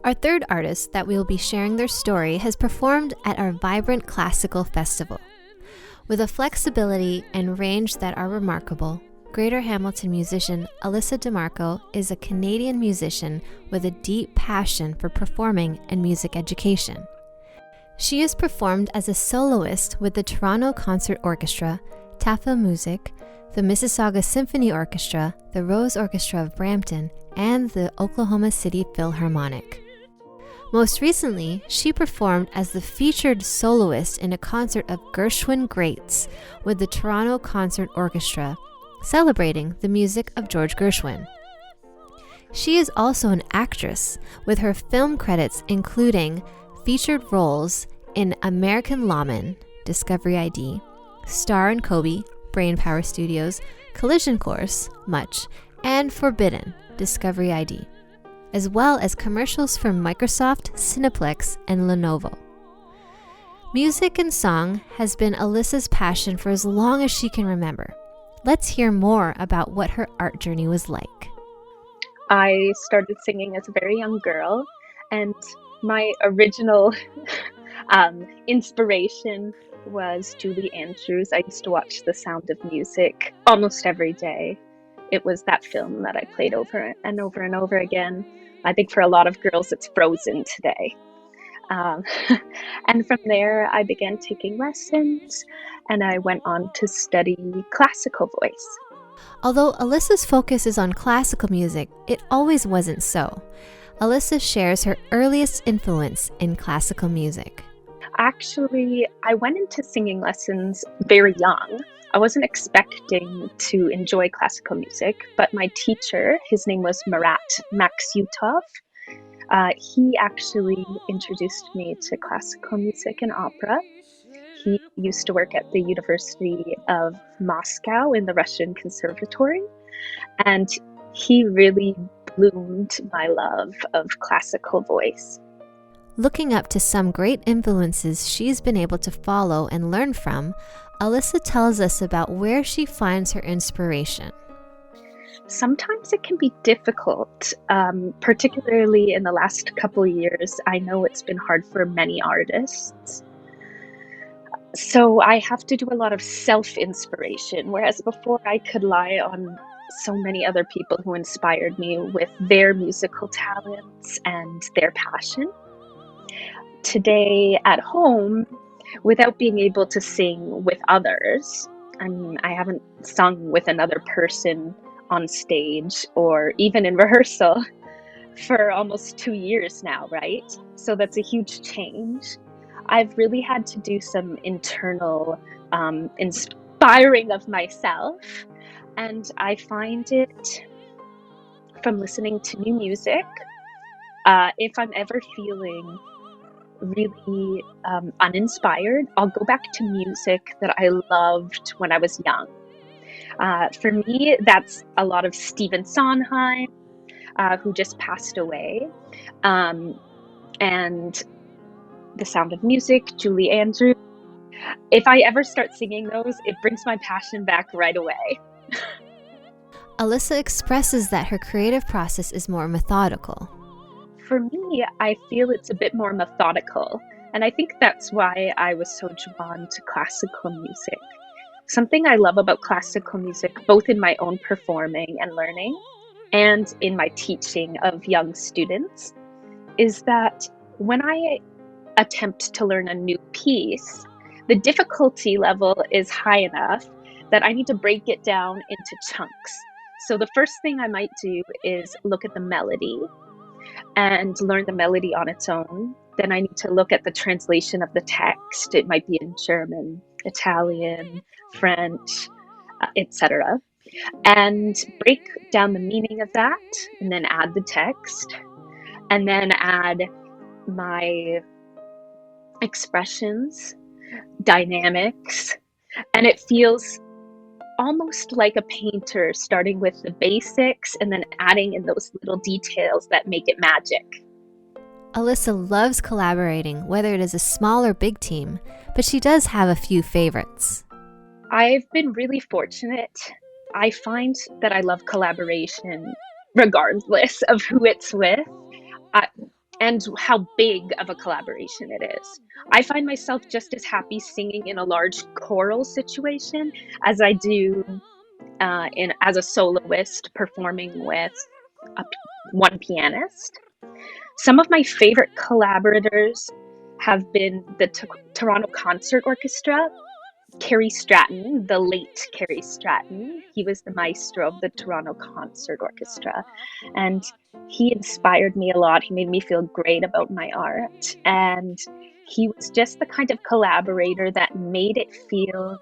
Our third artist that we will be sharing their story has performed at our Vibrant Classical Festival. With a flexibility and range that are remarkable, Greater Hamilton musician Alyssa Di Marco is a Canadian musician with a deep passion for performing and music education. She has performed as a soloist with the Toronto Concert Orchestra, Tafa Music, the Mississauga Symphony Orchestra, the Rose Orchestra of Brampton, and the Oklahoma City Philharmonic. Most recently, she performed as the featured soloist in a concert of Gershwin Greats with the Toronto Concert Orchestra, celebrating the music of George Gershwin. She is also an actress, with her film credits including featured roles in American Lawman, Discovery ID, Star and Kobe, Brainpower Studios, Collision Course, Much, and Forbidden, Discovery ID, as well as commercials for Microsoft, Cineplex, and Lenovo. Music and song has been Alyssa's passion for as long as she can remember. Let's hear more about what her art journey was like. I started singing as a very young girl, and my original inspiration was Julie Andrews. I used to watch The Sound of Music almost every day. It was that film that I played over and over and over again. I think for a lot of girls, it's Frozen today. And from there, I began taking lessons, and I went on to study classical voice. Although Alyssa's focus is on classical music, it always wasn't so. Alyssa shares her earliest influence in classical music. Actually, I went into singing lessons very young. I wasn't expecting to enjoy classical music, but my teacher, his name was Marat Maksutov, he actually introduced me to classical music and opera. He used to work at the University of Moscow in the Russian Conservatory, and he really bloomed my love of classical voice. Looking up to some great influences she's been able to follow and learn from, Alyssa tells us about where she finds her inspiration. Sometimes it can be difficult, particularly in the last couple of years. I know it's been hard for many artists. So I have to do a lot of self-inspiration, whereas before I could rely on so many other people who inspired me with their musical talents and their passion. Today at home, without being able to sing with others, I haven't sung with another person on stage or even in rehearsal for almost 2 years now, right? So that's a huge change. I've really had to do some internal inspiring of myself, and I find it from listening to new music. If I'm ever feeling really uninspired, I'll go back to music that I loved when I was young. For me, that's a lot of Stephen Sondheim, who just passed away, and The Sound of Music, Julie Andrews. If I ever start singing those, it brings my passion back right away. Alyssa expresses that her creative process is more methodical. For me, I feel it's a bit more methodical, and I think that's why I was so drawn to classical music. Something I love about classical music, both in my own performing and learning and in my teaching of young students, is that when I attempt to learn a new piece, the difficulty level is high enough that I need to break it down into chunks. So the first thing I might do is look at the melody and learn the melody on its own. Then I need to look at the translation of the text. It might be in German, Italian, French, etc. And break down the meaning of that, and then add the text, and then add my expressions, dynamics, and it feels almost like a painter, starting with the basics and then adding in those little details that make it magic. Alyssa loves collaborating, whether it is a small or big team, but she does have a few favorites. I've been really fortunate. I find that I love collaboration regardless of who it's with. and how big of a collaboration it is. I find myself just as happy singing in a large choral situation as I do as a soloist performing with a, one pianist. Some of my favorite collaborators have been the Toronto Concert Orchestra. Kerry Stratton, the late Kerry Stratton, he was the maestro of the Toronto Concert Orchestra, and he inspired me a lot. He made me feel great about my art, and he was just the kind of collaborator that made it feel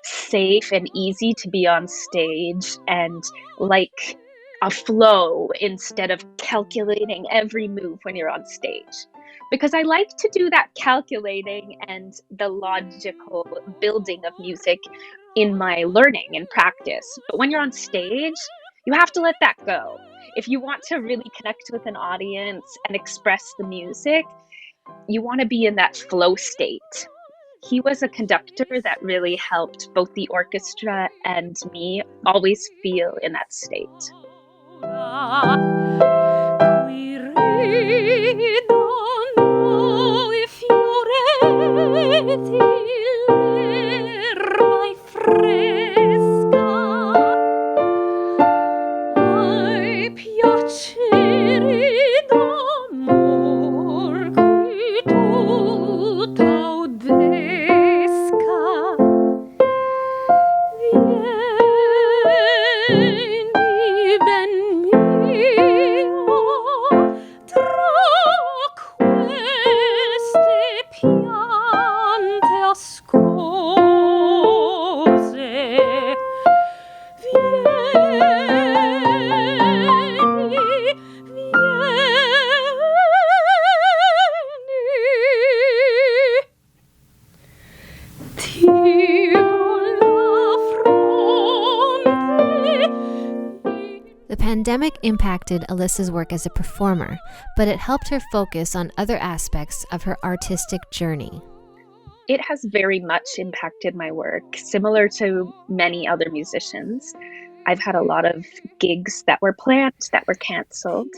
safe and easy to be on stage and like a flow instead of calculating every move when you're on stage. Because I like to do that calculating and the logical building of music in my learning and practice. But when you're on stage, you have to let that go. If you want to really connect with an audience and express the music, you want to be in that flow state. He was a conductor that really helped both the orchestra and me always feel in that state. The pandemic impacted Alyssa's work as a performer, but it helped her focus on other aspects of her artistic journey. It has very much impacted my work, similar to many other musicians. I've had a lot of gigs that were planned that were canceled.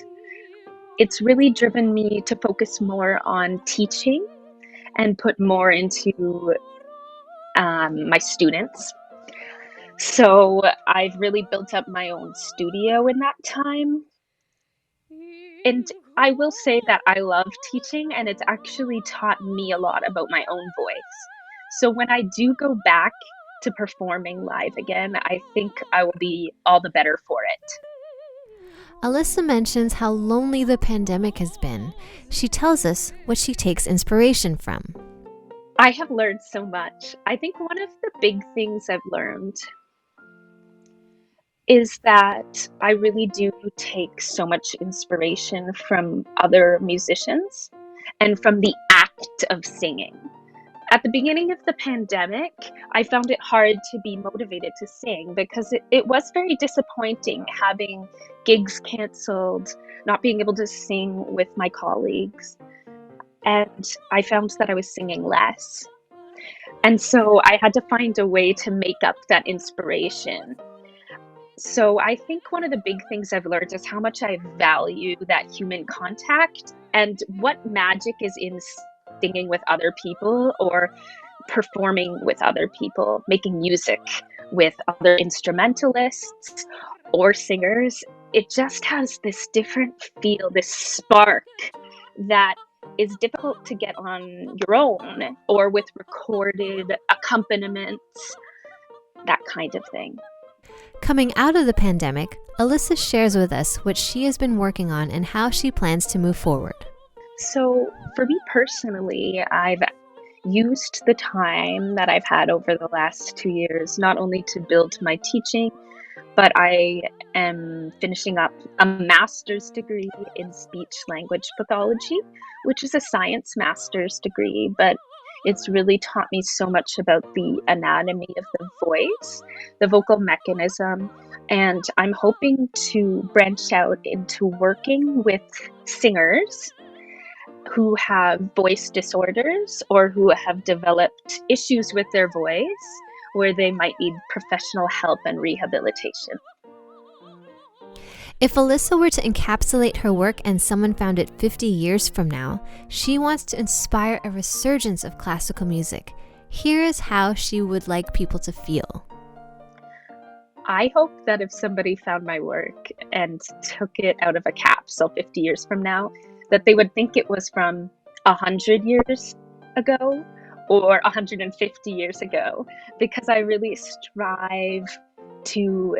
It's really driven me to focus more on teaching and put more into my students. So I've really built up my own studio in that time. And I will say that I love teaching, and it's actually taught me a lot about my own voice. So when I do go back to performing live again, I think I will be all the better for it. Alyssa mentions how lonely the pandemic has been. She tells us what she takes inspiration from. I have learned so much. I think one of the big things I've learned is that I really do take so much inspiration from other musicians and from the act of singing. At the beginning of the pandemic, I found it hard to be motivated to sing because it was very disappointing having gigs canceled, not being able to sing with my colleagues. And I found that I was singing less. And so I had to find a way to make up that inspiration. So I think one of the big things I've learned is how much I value that human contact and what magic is in singing with other people or performing with other people, making music with other instrumentalists or singers. It just has this different feel, this spark that is difficult to get on your own or with recorded accompaniments, that kind of thing. Coming out of the pandemic, Alyssa shares with us what she has been working on and how she plans to move forward. So for me personally, I've used the time that I've had over the last 2 years, not only to build my teaching, but I am finishing up a master's degree in speech language pathology, which is a science master's degree, but it's really taught me so much about the anatomy of the voice, the vocal mechanism, and I'm hoping to branch out into working with singers who have voice disorders or who have developed issues with their voice where they might need professional help and rehabilitation. If Alyssa were to encapsulate her work and someone found it 50 years from now, she wants to inspire a resurgence of classical music. Here is how she would like people to feel. I hope that if somebody found my work and took it out of a capsule 50 years from now, that they would think it was from 100 years ago or 150 years ago, because I really strive to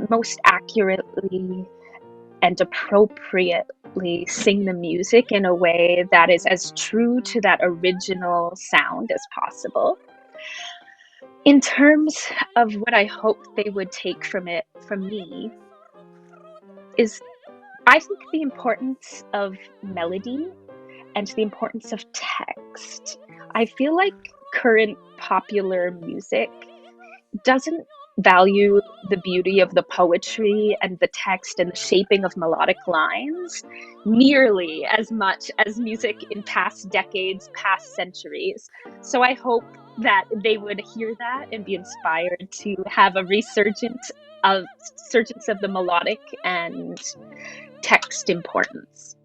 most accurately and appropriately sing the music in a way that is as true to that original sound as possible. In terms of what I hope they would take from it, from me, is I think the importance of melody and the importance of text. I feel like current popular music doesn't value the beauty of the poetry and the text and the shaping of melodic lines nearly as much as music in past decades, past centuries. So I hope that they would hear that and be inspired to have a resurgence of the melodic and text importance.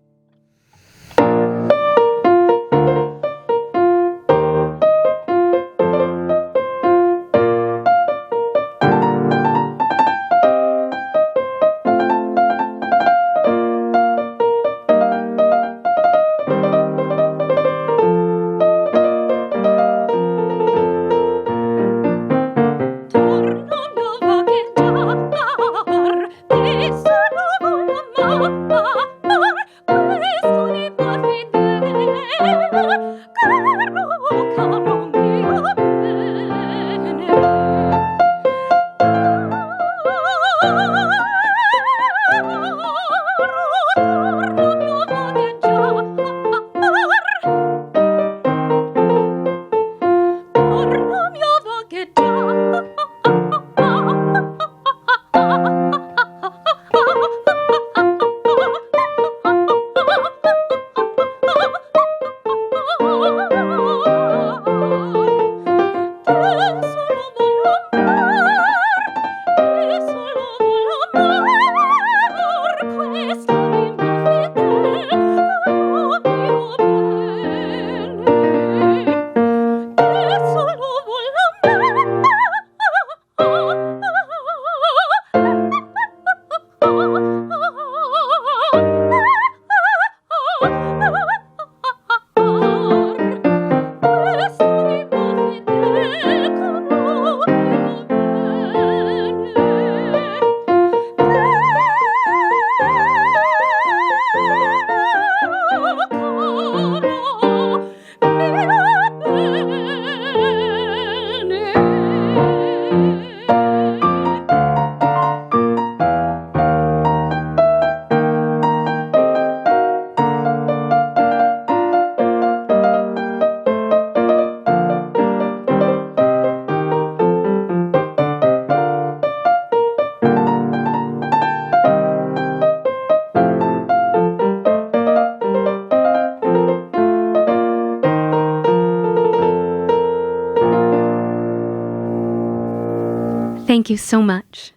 Thank you so much.